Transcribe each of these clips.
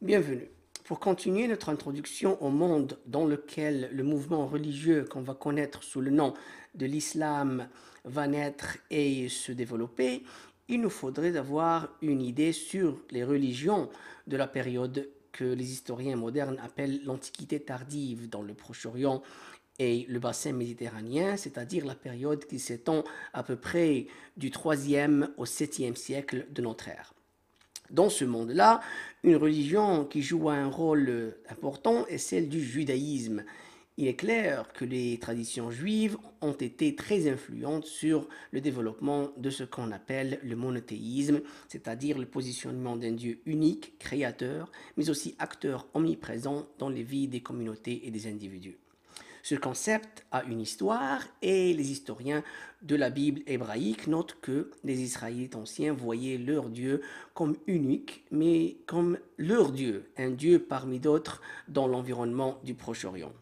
Bienvenue. Pour continuer notre introduction au monde dans lequel le mouvement religieux qu'on va connaître sous le nom de l'islam va naître et se développer, il nous faudrait avoir une idée sur les religions de la période que les historiens modernes appellent l'Antiquité tardive dans le Proche-Orient et le bassin méditerranéen, c'est-à-dire la période qui s'étend à peu près du 3e au 7e siècle de notre ère. Dans ce monde-là, une religion qui joue un rôle important est celle du judaïsme. Il est clair que les traditions juives ont été très influentes sur le développement de ce qu'on appelle le monothéisme, c'est-à-dire le positionnement d'un Dieu unique, créateur, mais aussi acteur omniprésent dans les vies des communautés et des individus. Ce concept a une histoire et les historiens de la Bible hébraïque notent que les Israélites anciens voyaient leur Dieu comme unique, mais comme leur Dieu, un Dieu parmi d'autres dans l'environnement du Proche-Orient.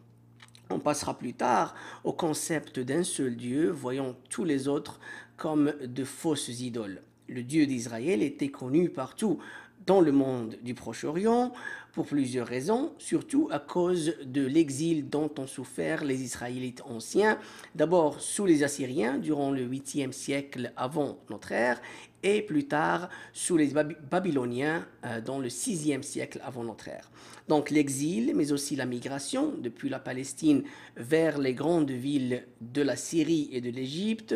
On passera plus tard au concept d'un seul Dieu, voyant tous les autres comme de fausses idoles. Le Dieu d'Israël était connu partout dans le monde du Proche-Orient pour plusieurs raisons, surtout à cause de l'exil dont ont souffert les Israélites anciens, d'abord sous les Assyriens durant le 8e siècle avant notre ère, et plus tard sous les Babyloniens dans le 6e siècle avant notre ère. Donc l'exil, mais aussi la migration depuis la Palestine vers les grandes villes de la Syrie et de l'Égypte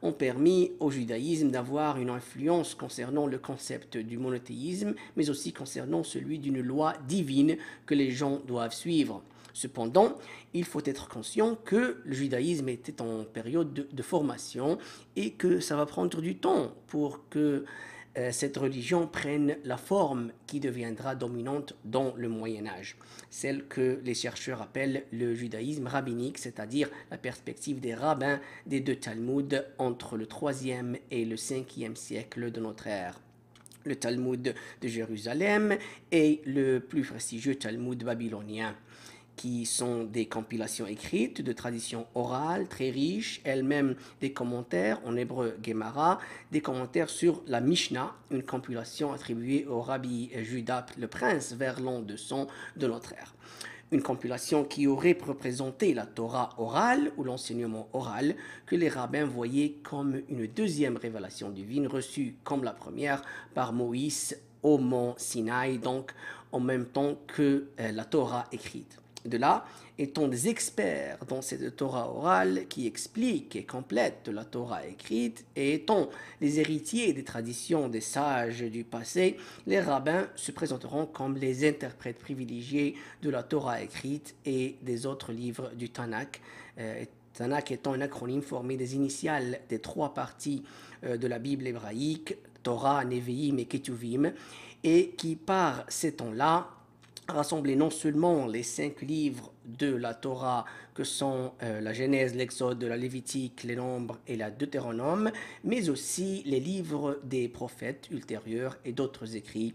ont permis au judaïsme d'avoir une influence concernant le concept du monothéisme, mais aussi concernant celui d'une loi divine que les gens doivent suivre. Cependant, il faut être conscient que le judaïsme était en période de formation et que ça va prendre du temps pour que cette religion prenne la forme qui deviendra dominante dans le Moyen Âge, celle que les chercheurs appellent le judaïsme rabbinique, c'est-à-dire la perspective des rabbins des deux Talmuds entre le 3e et le 5e siècle de notre ère. Le Talmud de Jérusalem et le plus prestigieux Talmud babylonien, qui sont des compilations écrites de traditions orales très riches, elles-mêmes des commentaires en hébreu Gemara, des commentaires sur la Mishnah, une compilation attribuée au rabbi Juda le prince vers l'an 200 de notre ère. Une compilation qui aurait représenté la Torah orale ou l'enseignement oral que les rabbins voyaient comme une deuxième révélation divine reçue comme la première par Moïse au mont Sinaï, donc en même temps que la Torah écrite. De là, étant des experts dans cette Torah orale qui explique et complète la Torah écrite, et étant les héritiers des traditions des sages du passé, les rabbins se présenteront comme les interprètes privilégiés de la Torah écrite et des autres livres du Tanakh. Tanakh étant un acronyme formé des initiales des trois parties de la Bible hébraïque, Torah, Nevi'im et Ketuvim, et qui par ces temps-là rassembler non seulement les 5 livres de la Torah que sont la Genèse, l'Exode, la Lévitique, les Nombres et la Deutéronome, mais aussi les livres des prophètes ultérieurs et d'autres écrits,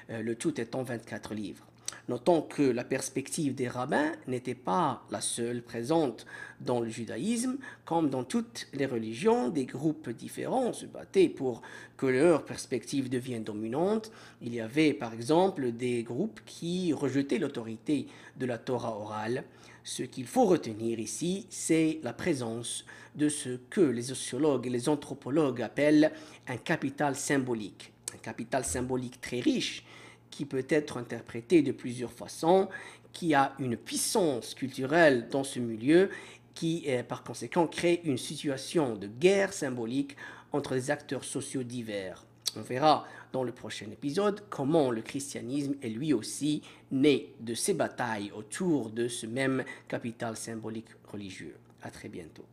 le tout étant 24 livres. Notons que la perspective des rabbins n'était pas la seule présente dans le judaïsme. Comme dans toutes les religions, des groupes différents se battaient pour que leur perspective devienne dominante. Il y avait par exemple des groupes qui rejetaient l'autorité de la Torah orale. Ce qu'il faut retenir ici, c'est la présence de ce que les sociologues et les anthropologues appellent un capital symbolique. Un capital symbolique très riche qui peut être interprété de plusieurs façons, qui a une puissance culturelle dans ce milieu, qui par conséquent crée une situation de guerre symbolique entre des acteurs sociaux divers. On verra dans le prochain épisode comment le christianisme est lui aussi né de ces batailles autour de ce même capital symbolique religieux. À très bientôt.